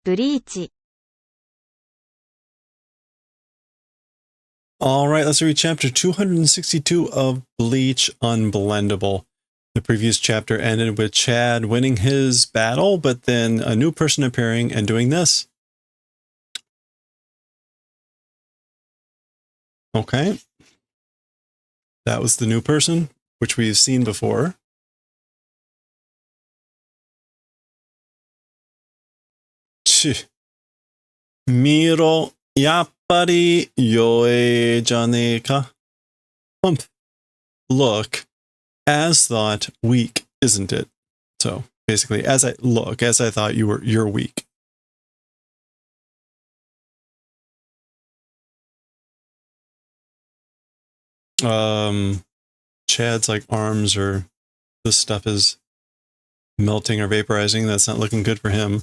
ブリーチ All right, let's read chapter 262 of Bleach Unblendable. The previous chapter ended with Chad winning his battle, but then a new person appearing and doing this. Okay. That was the new person, which we've seen before. Miro, yappari yoe janeka. Humph. Look, as thought, weak, isn't it? So basically, as I thought you're weak. Chad's like arms or this stuff is melting or vaporizing. That's not looking good for him.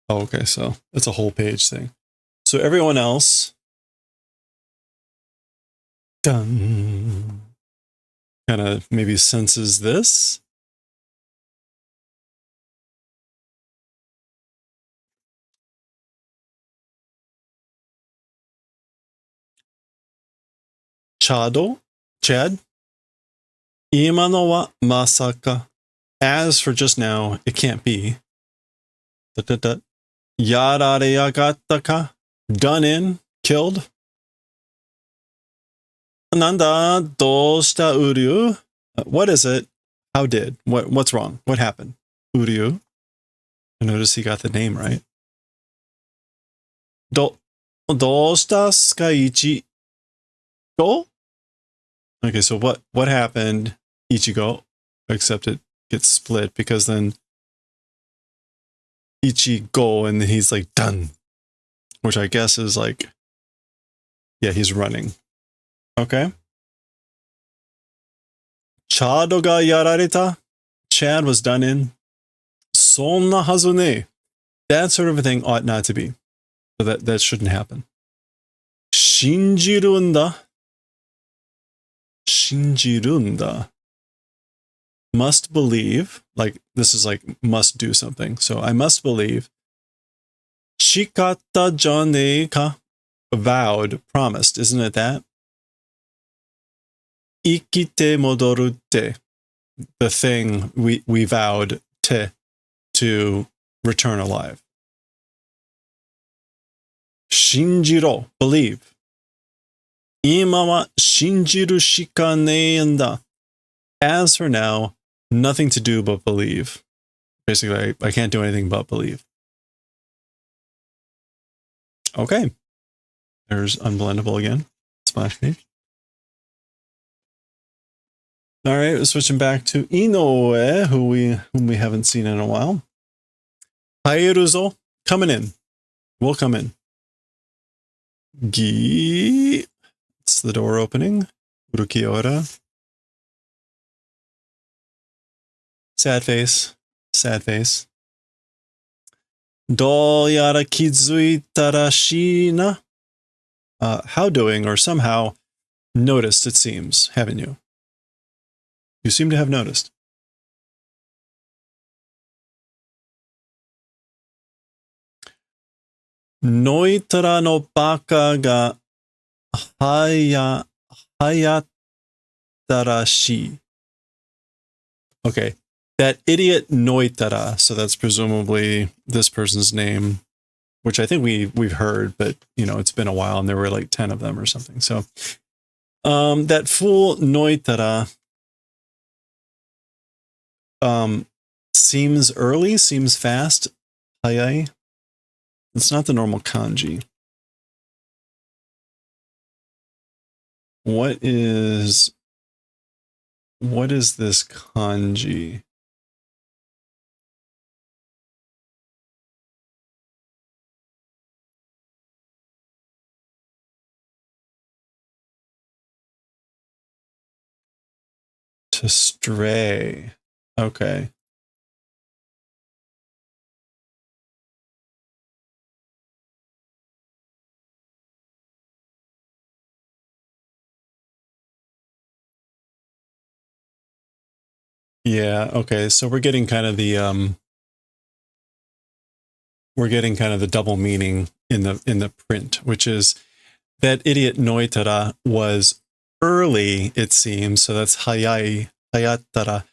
Oh, okay. So it's a whole page thing. So everyone else, done, kind of maybe senses this. Chad, 今のはまさか. As for just now, it can't be. Yarareyagatta, done in, killed. Nanda, dosta uryu? What is it? How did? What's wrong? What happened? Uryu. I notice he got the name right. Dosta skaichi go? Okay, so what happened, Ichigo? Except it gets split because then Ichigo and he's like done. Which I guess is like, yeah, he's running. Okay. Chado ga yarareta? Chad was done in. Sonna hazu ne. That sort of a thing ought not to be. So that shouldn't happen. Shinjirunda. Shinjirunda. Must believe. Like, this is like, must do something. So I must believe. Shikata jane ka. Vowed, promised. Isn't it that? Ikite modoru te. The thing we vowed to return alive. Shinjiro, believe. Ima wa shinjiru shika neenda. As for now, nothing to do but believe. Basically, I can't do anything but believe. Okay. There's Unblendable again. Splash page. All right, we're switching back to Inoue, whom we haven't seen in a while. Haeruzo, coming in. We'll come in. Gi. It's the door opening. Urukiora. Sad face. Sad face. Do yara kizuita rashi na. How doing, or somehow noticed, it seems, haven't you? You seem to have noticed. Noitara no baka ga hayatarashi. Okay, that idiot Noitara, so that's presumably this person's name, which I think we've heard, but you know, it's been a while and there were like 10 of them or something. So that fool Noitara seems early, seems fast. Hayai. It's not the normal kanji. What is this kanji? To stray. Okay. Yeah, okay. So we're getting kind of the double meaning in the print, which is that idiot Noitara was early, it seems. So that's hayai, hayatara.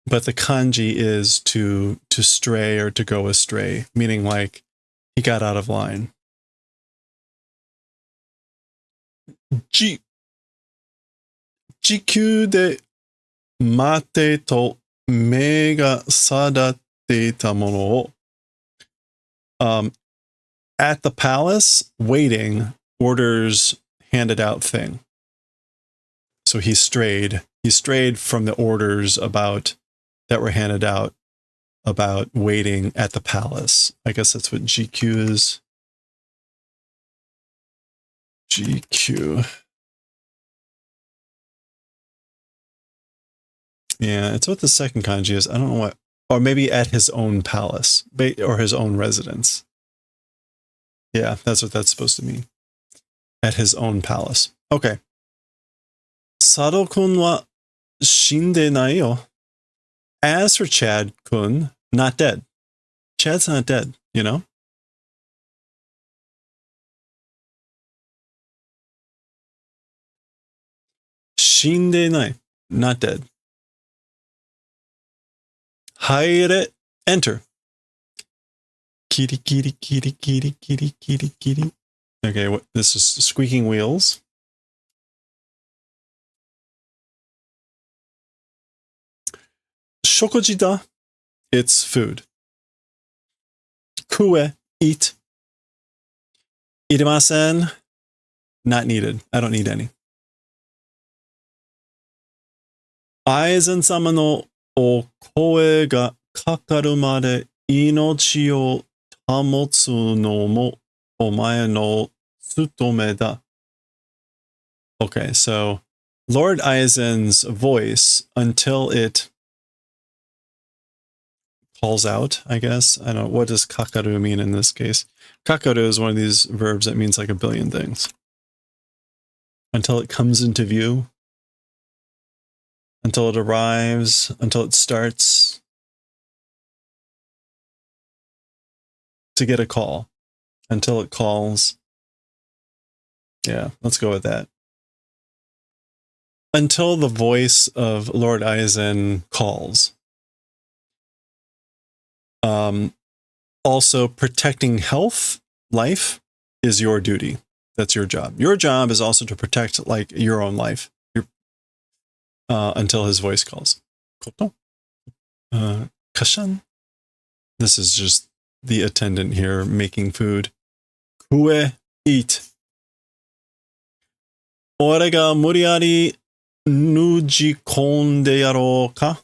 But the kanji is to stray or to go astray, meaning like he got out of line. Jikyū de mate to me ga sadatte ita mono o. At the palace, waiting, orders handed out thing. So he strayed from the orders that were handed out about waiting at the palace. I guess that's what GQ is. GQ. Yeah, it's what the second kanji is. I don't know what, or maybe at his own palace or his own residence. Yeah, that's what that's supposed to mean. At his own palace. Okay. Sado-kun wa shinde nai yo. As for Chad-kun, not dead. Chad's not dead, you know? Shinde nai, not dead. Haire, enter. Kitty, kitty, kitty, kitty, kitty, kitty, kitty. Okay, this is squeaking wheels. Shokoji da, it's food. Kue, eat. Irimasen, not needed. I don't need any. Aizen-sama no o koe ga kakaru made inochi o tamotsu no mo omae no tsutome da. Okay, so Lord Aizen's voice until it calls out, I guess. I don't know. What does kakaru mean in this case? Kakaru is one of these verbs that means like a billion things. Until it comes into view, until it arrives, until it starts to get a call, until it calls. Yeah, let's go with that. Until the voice of Lord Aizen calls. Also, protecting health, life, is your duty. That's your job. Your job is also to protect like your own life. Until his voice calls. Koto. Kashan. This is just the attendant here making food. Kue, eat. Ore ga muriari nujikonde yaro ka?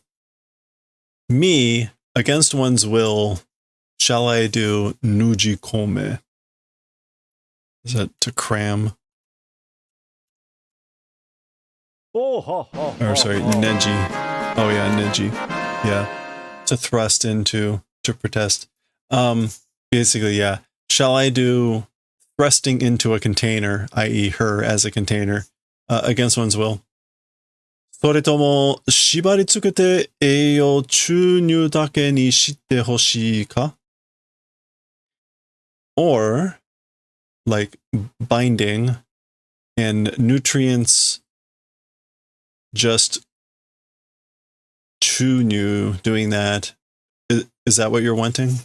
Me, against one's will, shall I do nujikome? Is that to cram? Or sorry, neji. Oh yeah, neji. Yeah. To thrust into, to protest. Basically, yeah. Shall I do thrusting into a container, i.e. her as a container, against one's will? それとも縛り付けて栄養注入だけにしてほしいか? Or, like, binding and nutrients just chunyu, doing that. Is that what you're wanting?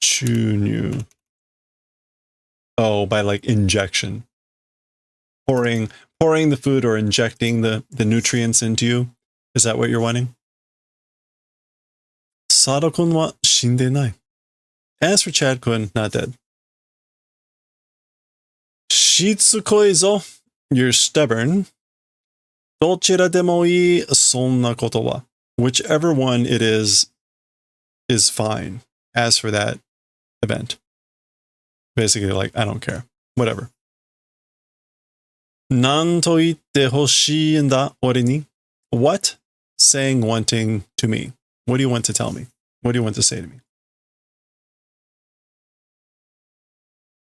Chunyu. Oh, by like injection. Pouring the food or injecting the nutrients into you. Is that what you're wanting? Sado-kun wa shinde nai. As for Chad-kun, not dead. Shitsukoi zo. You're stubborn. Dochira demo ii sonna koto wa. Whichever one it is fine. As for that event. Basically, like, I don't care. Whatever. Nan to itte hoshii in da ore ni? What? Saying wanting to me. What do you want to tell me? What do you want to say to me?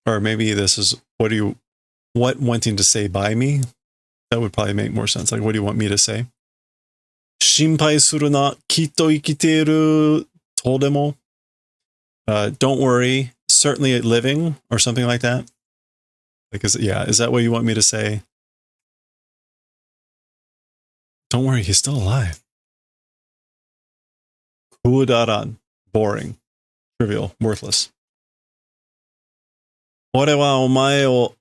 Or maybe this is, what wanting to say by me? That would probably make more sense. Like, what do you want me to say? 心配するな、きっと生きている、とでも。Don't worry, certainly living, or something like that. Like, is that what you want me to say? Don't worry, he's still alive. Kudaran, boring, trivial, worthless. 俺はお前を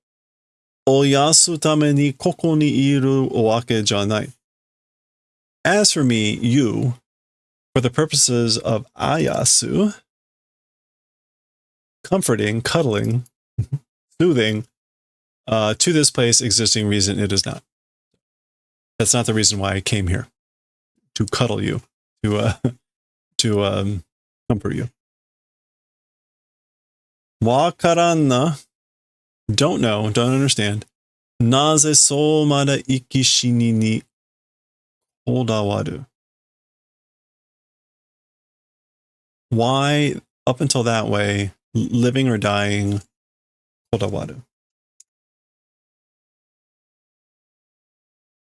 追いやすためにここにいるわけじゃない。As for me, you, for the purposes of ayasu, comforting, cuddling, soothing, to this place existing reason it is not. That's not the reason why I came here. To cuddle you, to comfort you. Wakaranna, don't know, don't understand. Naze so mada ikishini ni odawaru. Why, up until that way, living or dying, odawaru.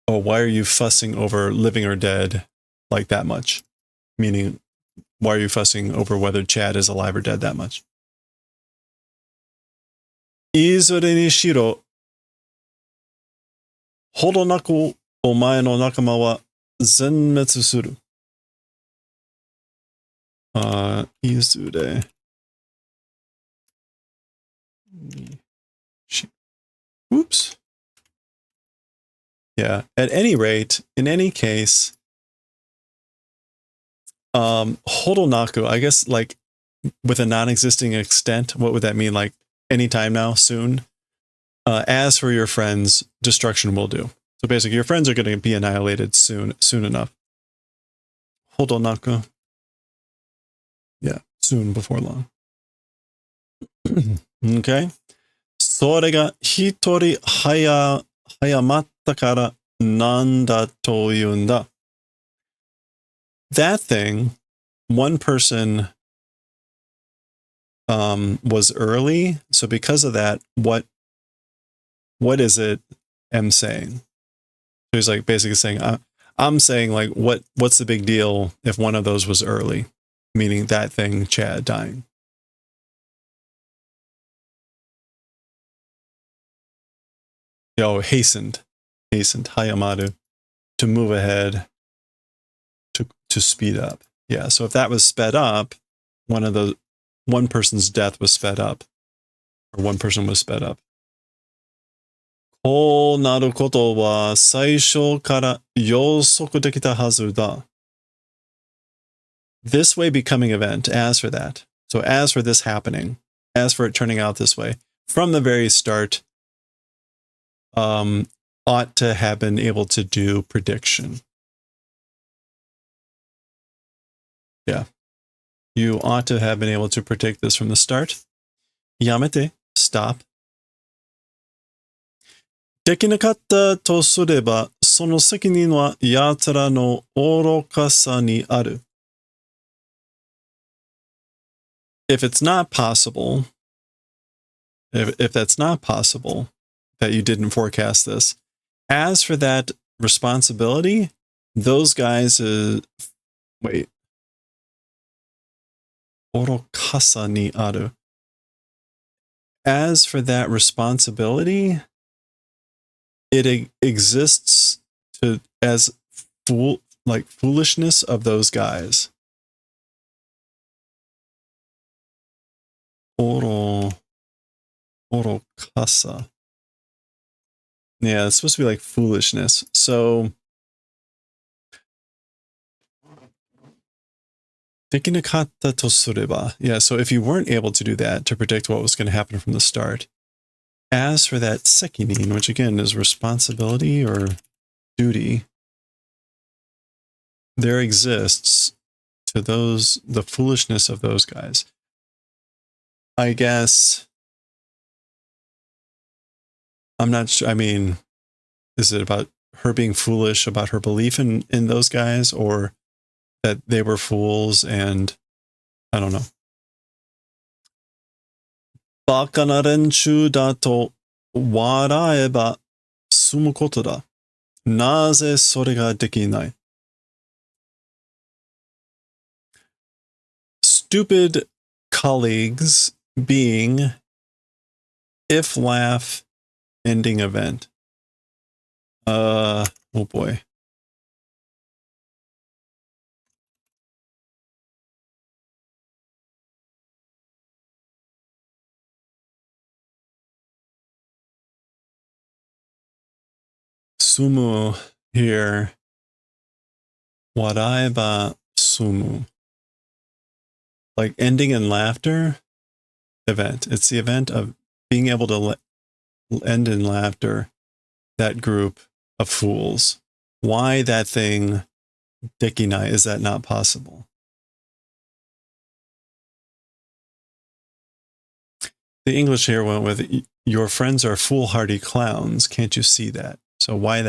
Oh, why are you fussing over living or dead like that much? Meaning, why are you fussing over whether Chad is alive or dead that much? Izure ni shiro, hodonaku omae no nakama wa zenmetsu suru. Izure. Oops. Yeah. At any rate, in any case, hodonaku, I guess, like, with a non-existing extent, what would that mean? Like, anytime now, soon? As for your friends, destruction will do. So basically, your friends are going to be annihilated soon enough. Hodonaku. Yeah, soon, before long. Okay. それが一人早まったからなんだというんだ。That thing, one person was early, so because of that, what is it I'm saying? So he's like basically saying, I'm saying, like, what's the big deal if one of those was early? Meaning that thing, Chad, dying. Hastened, hayamaru, to move ahead, to speed up. Yeah, so if that was sped up, one person's death was sped up, or one person was sped up. こうなることは最初から予測できたはずだ。This way becoming event, as for that. So as for this happening, as for it turning out this way, from the very start, ought to have been able to do prediction. Yeah. You ought to have been able to predict this from the start. Yamete, stop. できなかったとすれば、その責任は奴らの愚かさにある。If it's not possible, if that's not possible, that you didn't forecast this, as for that responsibility, those guys, wait. 愚かさにある. As for that responsibility, it exists as foolishness of those guys. Orokasa. Yeah, it's supposed to be like foolishness. So, dekinakatta to sureba. Yeah, so if you weren't able to do that, to predict what was going to happen from the start, as for that sekinin, which again is responsibility or duty, there exists to the foolishness of those guys. I guess, I'm not sure. I mean, is it about her being foolish about her belief in those guys, or that they were fools? And I don't know. バカな連中だと笑えば済むことだ.なぜそれができない? Stupid colleagues being if laugh ending event. Oh boy. Sumu here. Waraiba sumu. Like ending in laughter event. It's the event of being able to end in laughter that group of fools. Why that thing, dekinai, is that not possible? The English here went with, your friends are foolhardy clowns. Can't you see that? So why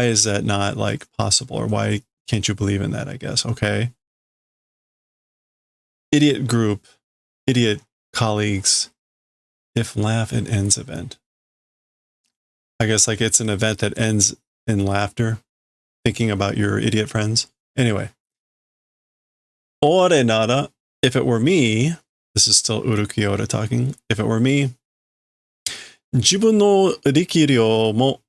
is that not like possible? Or why can't you believe in that, I guess? Okay. Idiot group, idiot colleagues, if laugh and ends event. I guess like it's an event that ends in laughter, thinking about your idiot friends. Anyway. Ore nara, if it were me, this is still Urukiota talking, if it were me, 自分の力量も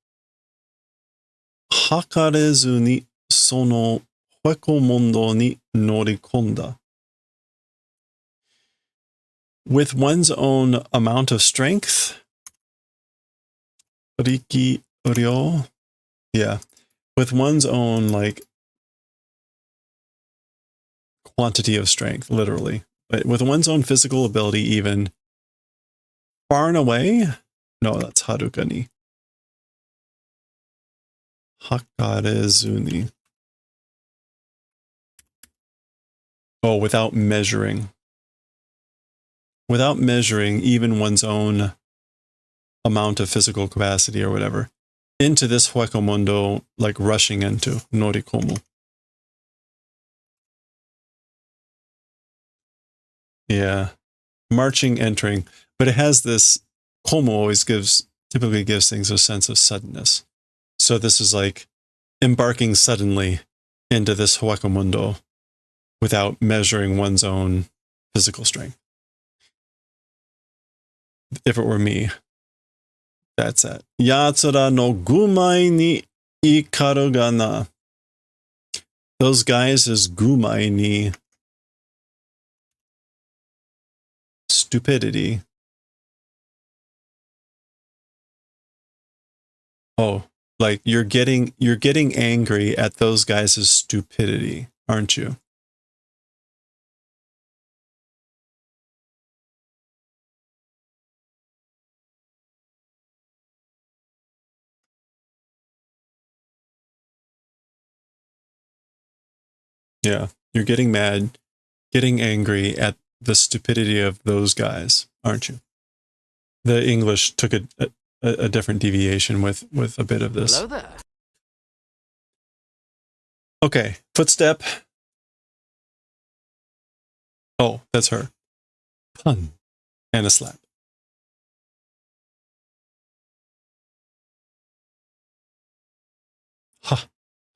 測れずにそのフェコモンドに乗り込んだ. With one's own amount of strength, rikiryo, yeah, with one's own like quantity of strength, literally, but with one's own physical ability, even far and away. No, that's haruka ni. Hakarezuni. Oh, without measuring. Without measuring even one's own amount of physical capacity or whatever into this huecomundo, like rushing into norikomu. Yeah. Marching, entering. But it has this, komu always typically gives things a sense of suddenness. So this is like embarking suddenly into this huecomundo without measuring one's own physical strength. If it were me, that's it. Yatsura no gumai ni ikaru ga na. Those guys is gumai ni. Stupidity. Oh, like you're getting angry at those guys' stupidity, aren't you? Yeah, you're getting mad, getting angry at the stupidity of those guys, aren't you? The English took a different deviation with a bit of this. Hello there. Okay, footstep. Oh, that's her. Pun. And a slap. Ha.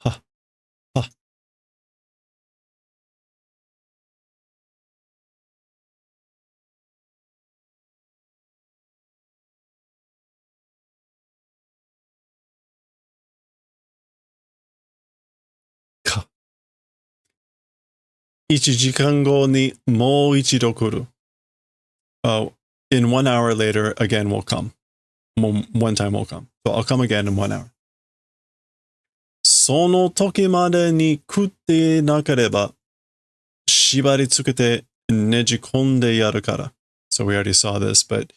Ha. Ha. Ka. 1時間後にもう一度来る. Oh, in 1 hour later, again will come. One time will come. So I'll come again in 1 hour. その時までに食ってなければ、縛りつけてねじ込んでやるから. So we already saw this, but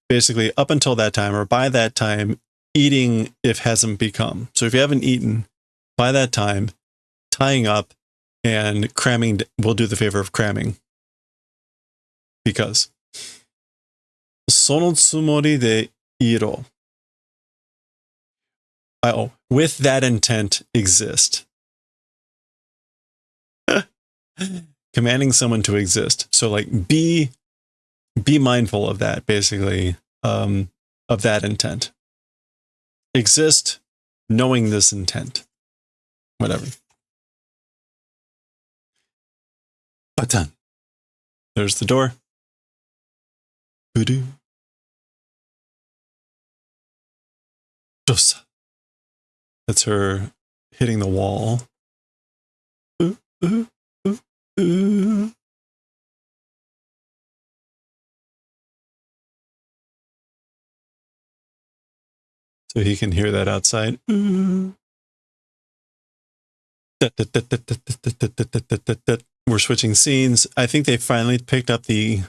basically up until that time, or by that time, eating if hasn't become. So if you haven't eaten, by that time, tying up and cramming will do the favor of cramming. Because そのつもりでいろ. Oh, with that intent exist. Commanding someone to exist. So like be mindful of that, basically, of that intent. exist knowing this intent. Whatever. Button. There's the door. Voodoo. Dosa. That's her hitting the wall. Ooh, ooh, ooh, ooh. So he can hear that outside. Ooh. We're switching scenes. I think they finally picked up the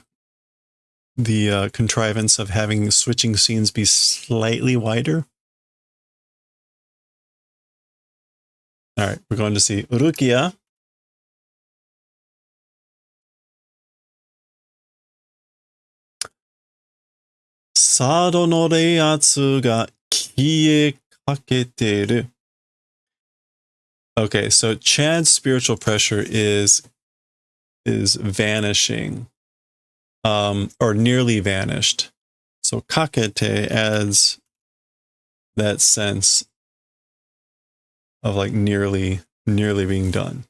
contrivance of having switching scenes be slightly wider. All right, we're going to see Urukia. Sado no reiatsu ga kie kaketeru. Okay, so Chad's spiritual pressure is vanishing, or nearly vanished. So kakete adds that sense of like nearly being done.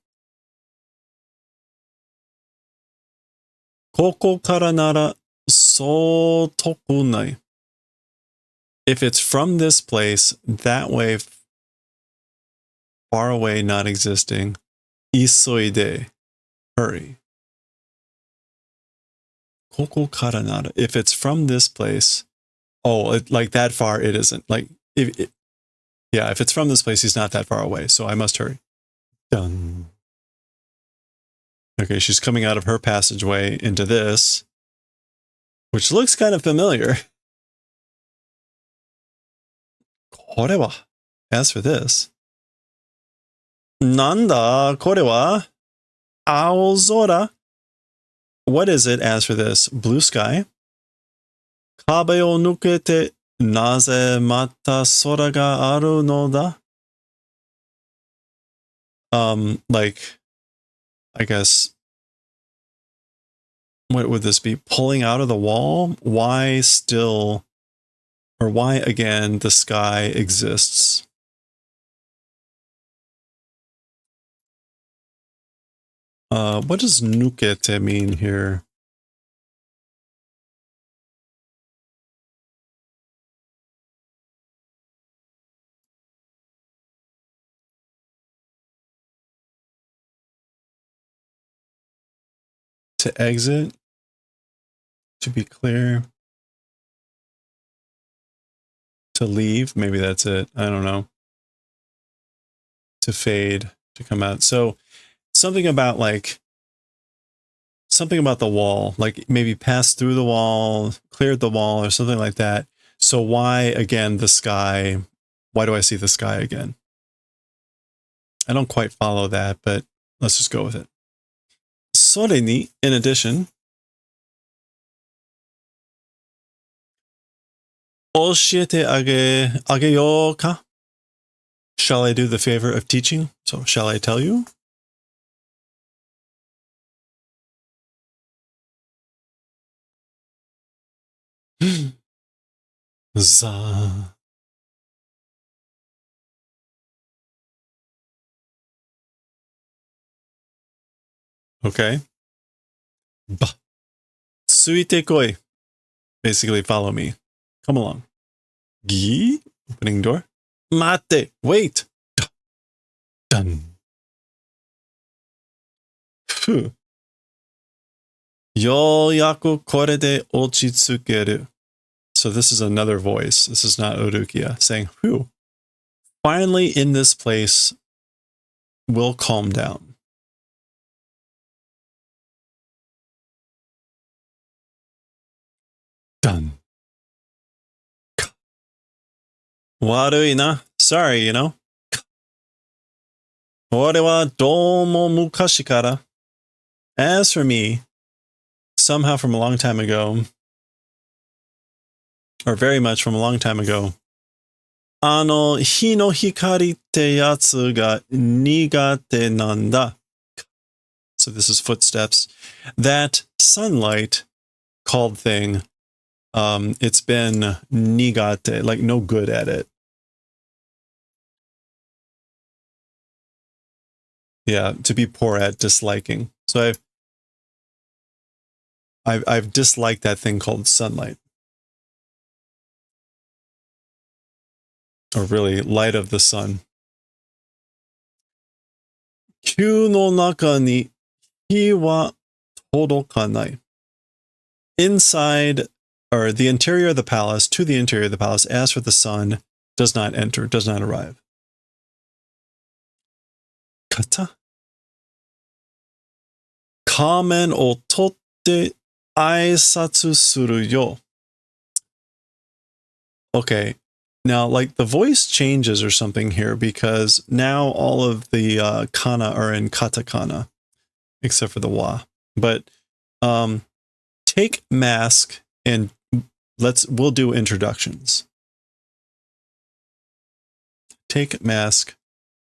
Koko kara nara so tokunai. If it's from this place, that way, far away, not existing. Isoide, hurry. Koko kara nara. If it's from this place, like that far, it isn't. Like, if it's from this place, he's not that far away, so I must hurry. Done. Okay, she's coming out of her passageway into this, which looks kind of familiar. Kore wa. As for this, Nanda kore wa aozora. What is it as for this? Blue sky. Kabe o nukete naze mata sora ga aru no da? Like, I guess, what would this be? Pulling out of the wall? Why still, or why again the sky exists? What does nukete mean here? To exit? To be clear? To leave? Maybe that's it. I don't know. To fade, to come out. So something about the wall, like maybe passed through the wall, cleared the wall, or something like that. So why, again, the sky? Why do I see the sky again? I don't quite follow that, but let's just go with it. Sore ni, in addition, oshiete ageyo ka? Shall I do the favor of teaching? So shall I tell you? Za. Okay. Ba. Suite koi. Basically, follow me. Come along. Gi. Opening door. Mate. Wait. Done. Phew. Yoyaku kore de ochitsukeru. So this is another voice. This is not Urukia saying, whew. Finally, in this place, we'll calm down. Done. Warui na. Sorry, you know. Ore wa doumo mukashi kara. As for me, somehow from a long time ago, or very much from a long time ago, ano hi no hikari te yatsu ga nigate nanda. So this is footsteps. That sunlight called thing, it's been nigate, like no good at it. Yeah, to be poor at disliking. So I've disliked that thing called sunlight. Or really, light of the sun. Kyu no naka ni hi wa todokanai. Inside, or the interior of the palace, to the interior of the palace, as for the sun, does not enter, does not arrive. Kata? Kamen o totte aisatsu suru yo. Okay, now like the voice changes or something here because now all of the kana are in katakana, except for the wa. But take mask and we'll do introductions. Take mask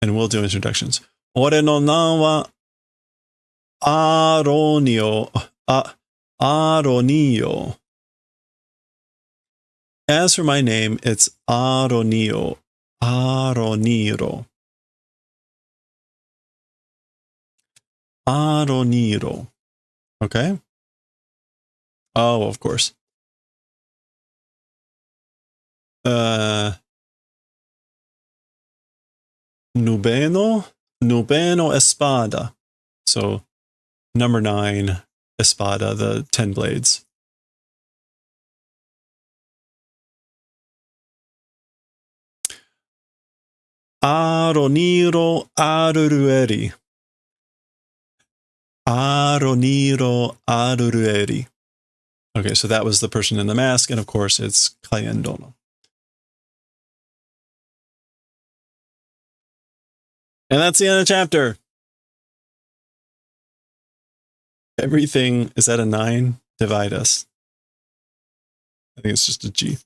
and we'll do introductions. Ore no nan wa Aronio. As for my name, it's Aronio. Aroniro. Aroniro. Okay? Oh, of course. Nubeno? Nubeno Espada. So, number 9, Espada, the 10 blades. Aroniro Arurueri. Aroniro Arurueri. Okay, so that was the person in the mask, and of course it's Kayendono. And that's the end of the chapter. Everything is at a 9. Divide us. I think it's just a G.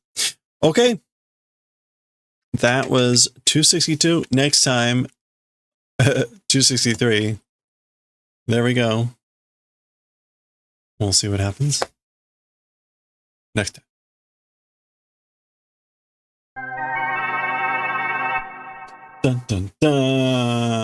Okay. That was 262. Next time, 263. There we go. We'll see what happens next time. Dun, dun, dun.